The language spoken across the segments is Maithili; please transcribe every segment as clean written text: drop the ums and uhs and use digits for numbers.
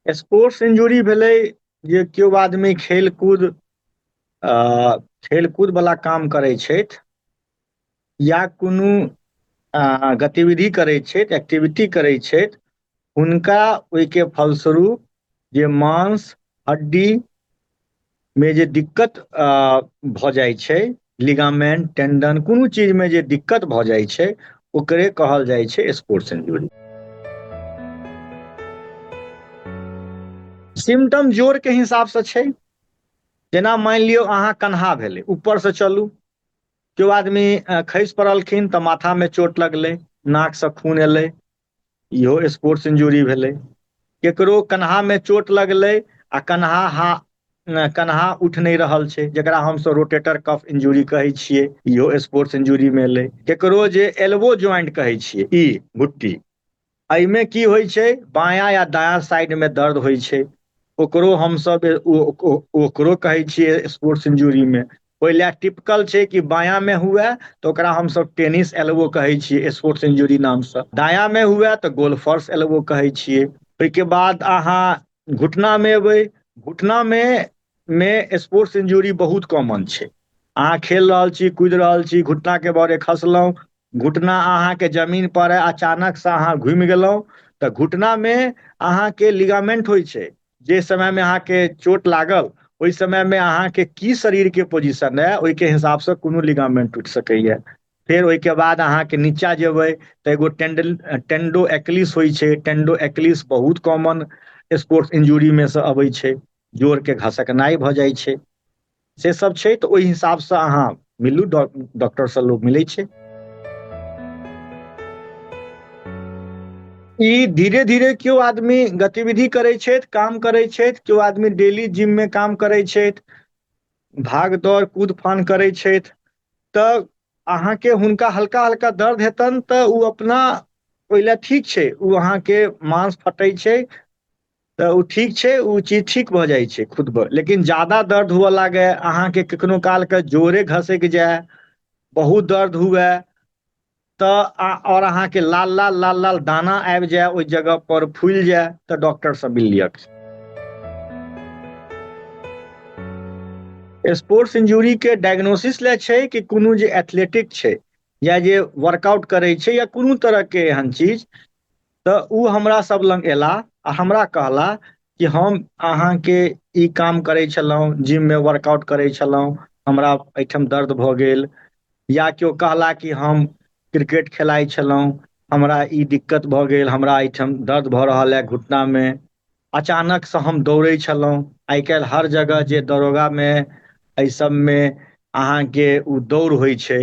स्पोर्ट्स इंजुरी भेलै जे केओ आदमी अ, खेलकूद वाला काम करै छथि या कोनो गतिविधि करै छथि, एक्टिविटी करै छथि, हुनका ओहिके फलस्वरूप जे मांस हड्डी में जे दिक्कत भऽ जाइ छै, लिगामेंट टेंडन कोनो चीज में जे दिक्कत भऽ जाइ छै, ओकरे कहल जाइ छै स्पोर्ट्स इंजुरी। सिम्टम जोर के हिसाब से छै। जेना मानि लियौ अहाँ कन्हा भेलै, ऊपर से चलू, केओ आदमी खसि पड़लखिन तऽ माथा में चोट लगलै, नाक से खून एलै, इहो स्पोर्ट्स इंजुरी भेलै। केकरो कन्हा में चोट लगलै आ कन्हा उठ नहीं रहल छै, जकरा हमसब रोटेटर कफ इंजुरी कहै छियै, इहो स्पोर्ट्स इंजुरी में एलै। केकरो जे एल्बो ज्वाइंट कहै छियै, ई घुट्टी, एहिमे की होइ छै, बायां या दायां साइड में दर्द होइ छै, ओकरो हमसब ओकरो कहै छियै स्पोर्ट्स इंजुरी में। ओहि लए टिपिकल छै कि बायां में हुए तऽ ओकरा हमसब टेनिस एल्बो कहै छियै स्पोर्ट्स इंजुरी नामसँ, दायां में हुए तऽ गोल्फर्स एल्बो कहै छियै। ओहिके बाद अहाँ घुटना में एबै, घुटना में स्पोर्ट्स इंजुरी बहुत कॉमन छै। अहाँ खेल रहल छी, कूदि रहल छी, घुटना के बड़े खसलहुँ, घुटना अहाँके जमीन पर अचानक से अहाँ घुमि गेलहुँ तऽ घुटना में अहाँके लिगामेंट होइ छै। जे समय में अहाँके चोट लागल ओहि समय में अहाँके की शरीर के पोजीशन है, ओहिके हिसाब से कोनो लिगामेंट टूटि सकैए। फेर ओहिके बाद अहाँके नीचा जेबै तऽ एगो टेंडो एक्लिस होइ छै। टेंडो एक्लिस बहुत कॉमन स्पोर्ट्स इंजुरी में से अबै छै, जोर के घसकनाइ भऽ जाइ छै। से सब छै, तऽ ओहि हिसाब से अहाँ मिलू, डॉक्टर से लोग मिलै छै। ई धीरे धीरे केओ आदमी गतिविधि करै छथि, काम करै छथि, केओ आदमी डेली जिम में काम करै छथि, भाग दौड़ कूद फान करै छथि, तऽ अहाँके हुनका हल्का हल्का दर्द हेतनि तऽ ओ अपना ओहि लए ठीक छै, ओ अहाँके मांस फटै छै तऽ ओ ठीक छै, ओ चीज ठीक भऽ जाइ छै खुद पर। लेकिन ज्यादा दर्द हुअ लागै, अहाँके कखनो कालके जोरे घसकि जाय, बहुत दर्द हुए तऽ और अहाँके लाल लाल लाल लाल दाना आबि जाय, ओहि जगह पर फूलि जाय, तऽ डॉक्टर से मिल लिअ। स्पोर्ट्स इंजुरी के डायग्नोसिस ले छै कि कोनो जे एथलेटिक छै या जे वर्कआउट करै छै या कोनो तरह के एहन चीज, तऽ ओ हमरा सब लग एला आ हमरा कहला कि हम अहाँके ई काम करै छलहुँ, जिम में वर्कआउट करै छलहुँ, हमरा एहिठाम दर्द भऽ गेल। या केओ कहला कि हम क्रिकेट खेलाइ छलहुँ, हमरा ई दिक्कत भऽ गेल, हमरा एहिठाम दर्द भऽ रहल है घुटना में। अचानक से हम दौड़ै छलहुँ, आइ काल्हि हर जगह जे दरोगा में एहि सबमें अहाँके ओ दौड़ होइ छै,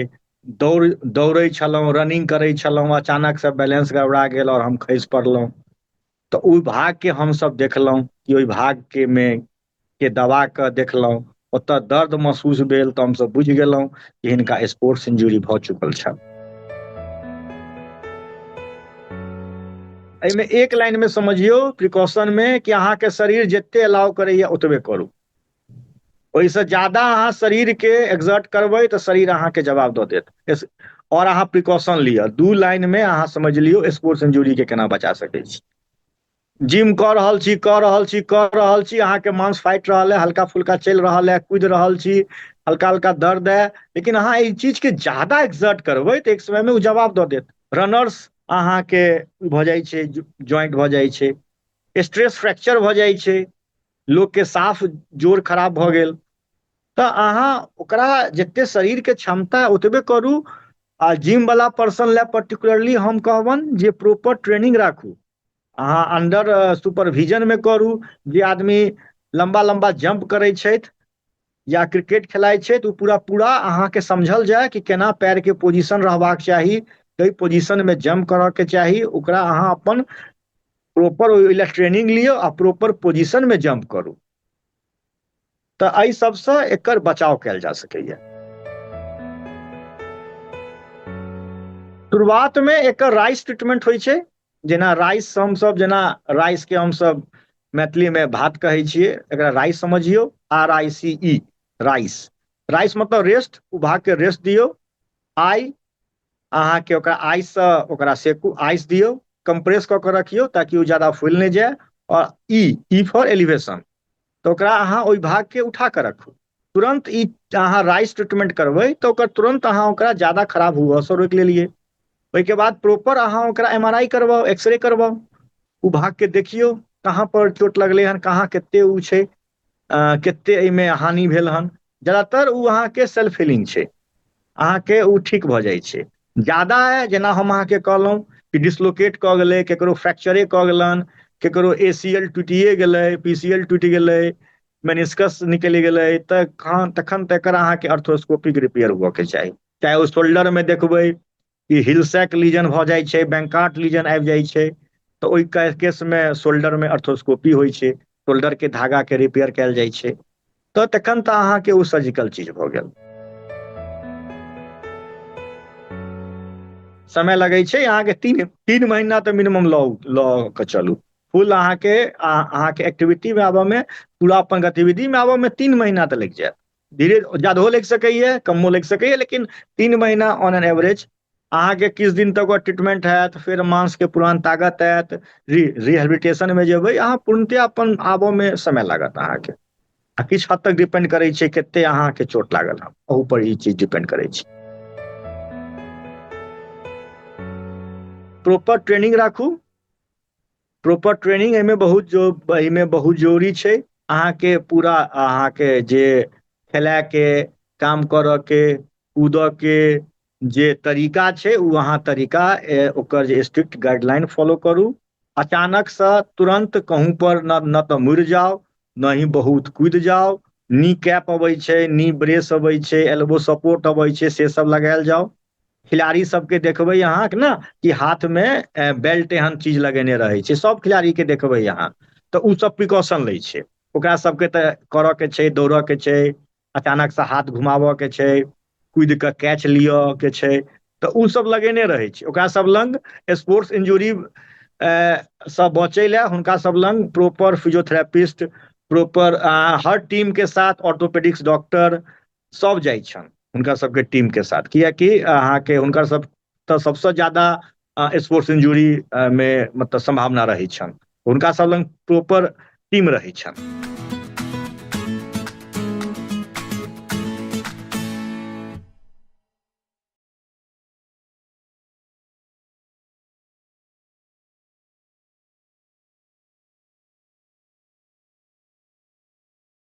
दौड़ै छलहुँ, रनिंग करै छलहुँ, अचानक से बैलेंस गड़बड़ा गेल और हम खसि पड़लहुँ। तऽ ओहि भागके हमसब देखलहुँ कि ओहि भागके में के दबा कऽ देखलहुँ, ओतऽ दर्द महसूस भेल तऽ हमसब बुझि गेलहुँ कि हिनका स्पोर्ट्स इंजुरी भऽ चुकल छल। एहिमे एक लाइन में समझियौ प्रिकॉशन में कि अहाँके शरीर जते अलाउ करैए ओतबे करू। ओहिसँ ज्यादा अहाँ शरीर के एक्सर्ट करबै तऽ शरीर अहाँके जवाब दऽ देत। और अहाँ प्रिकॉशन लिअ। दू लाइन में अहाँ समझ लियौ स्पोर्ट्स इंजुरी के केना बचा सकै छी। जिम कऽ रहल छी, अहाँके मांस फाटि रहल है, हल्का फुल्का चलि रहल है, कूदि रहल छी, हल्का हल्का दर्द है, लेकिन अहाँ एहि चीज के ज्यादा एक्सर्ट करबै तऽ एक समय में ओ जवाब दऽ देत। रनर्स अहाँके भऽ जाइ छै, ज्वाइंट भऽ जाइ छै, स्ट्रेस फ्रैक्चर भऽ जाइ छै, लोक के साफ जोड़ खराब भऽ गेल। तऽ अहाँ ओकरा जते शरीर के क्षमता ओतबे करू। आ जिम वाला पर्सन लए पर्टिकुलरली हम कहबनि जे प्रॉपर ट्रेनिंग राखू। अहाँ अंडर सुपरविजन में करू। जे आदमी लम्बा लम्बा जंप करै छथि या क्रिकेट खेलाइत छथि, ओ पूरा पूरा अहाँके समझल जाय कि केना पैर के पोजीशन रहबाक चाही, कई पोजीशन में जंप करऽ के चाही, ओकरा अहाँ अपन प्रॉपर ओहि लए ट्रेनिंग लिअ आ प्रॉपर पोजीशन में जंप करू। तऽ एहि सबसँ एकर बचाव कयल जा सकैए। शुरुआत में एकर राइस ट्रीटमेंट होइ छै। जेना राइस हमसब, जेना राइस के हमसब मैथिली में भात कहै छियै, एकरा राइस समझियौ, RICE, राइस। राइस मतलब रेस्ट, ओ भाग के रेस्ट दियौ। आइ अहाँके ओकरा आइस से ओकरा सेकू, आइस दियौ, कंप्रेस कऽ के रखियौ ताकि ओ ज्यादा फूलि नहि जाय। और ई फॉर एलिवेशन, तो ओकरा अहाँ ओहि भाग के उठा के रखू। तुरंत ई अहाँ राइस ट्रीटमेंट करबै तऽ ओकर तुरंत अहाँ ओकरा ज्यादा खराब हुअ सँ रोकि लेलियै। ओहिके बाद प्रॉपर अहाँ ओकरा MRI करबाउ, एक्सरे करबाउ, ओ भाग के देखियौ कहाँ पर चोट लगलै हन, कहाँ कते उ छै, कते एहिमे हानि भेल हन। ज्यादातर उ अहाँके सेल्फ हीलिंग छै, अहाँके उ ठीक भऽ जाइ छै। ज्यादा जेना हम अहाँके कहलहुँ कि डिस्लोकेट कऽ गेलै, केकरो फ्रैक्चरे कऽ गेलनि, केकरो ACL टूटिए गेलै, PCL टूटि गेलै, मेनिस्कस निकलि गेलै, तखन तऽ एकर अहाँके अर्थोस्कोपिक रिपेयर हुअके चाही। चाहे ओ शोल्डरमे देखबै कि हिलसैक लीजन भऽ जाइ छै, बैंकाट लीजन आबि जाइ छै, तऽ ओहि केसमे शोल्डरमे अर्थोस्कोपी होइ छै, शोल्डरके धागाके रिपेयर कयल जाइ छै। तऽ तखन तऽ अहाँके ओ सर्जिकल चीज भऽ गेल। समय लगै छै अहाँके 3 महीना तऽ मिनिमम लऽ कऽ चलू। फुल अहाँके एक्टिविटीमे आबऽमे, पूरा अपन गतिविधिमे आबऽमे 3 महीना तऽ लागि जायत। धीरे ज्यादहो लागि सकैए, कमो लागि सकैए, लेकिन 3 महीना ऑन एन एवरेज अहाँके किछु दिन तक ओकर ट्रीटमेंट हैत, फेर मांसके पुरान ताकत आयत, रिहेबिलिटेशनमे जेबै अहाँ, पूर्णतः अपन आबऽमे समय लागत अहाँके। आ किछु हद तक डिपेंड करै छै कते अहाँके चोट लागल हँ, ओहू पर ई चीज डिपेंड करै छै। प्रॉपर ट्रेनिंग राखू, प्रॉपर ट्रेनिंग एहिमे बहुत जरूरी छै। अहाँके पूरा अहाँके जे खेलायके, काम करऽके, कूदऽके जे तरीका छै ओ अहाँ तरीका ओकर जे स्ट्रिक्ट गाइडलाइन फॉलो करू। अचानकसँ तुरंत कहूँ पर न तऽ मुड़ि जाउ, न ही बहुत कूदि जाउ। नी कैप अबै छै, नी ब्रेस अबै छै, एल्बो सपोर्ट अबै छै, से सब लगायल जाउ। खिलाड़ी सबके देखबै अहाँ के ने कि हाथमे बेल्ट एहन चीज लगेने रहै छै, सब खिलाड़ीके देखबै अहाँ, तऽ ओ सब प्रिकॉशन लै छै। ओकरा सबके तऽ करऽके छै, दौड़ऽके छै, अचानकसँ हाथ घुमाबऽके छै, कूदि कऽ कैच लिअ के छै, तऽ ओ सब लगेने रहै छै। ओकरा सब लग स्पोर्ट्स इंजुरी सँ बचै लए हुनका सब लग प्रॉपर फिजियोथेरेपिस्ट, प्रॉपर हर टीमके साथ ऑर्थोपेडिक्स डॉक्टर सब जाइ छनि हुनका सबके टीमके साथ, कियाकि अहाँके हुनकर सब तऽ सबसँ ज्यादा स्पोर्ट्स इंजुरी मे मतलब सम्भावना रहै छनि, हुनका सब लग प्रॉपर टीम रहै छनि।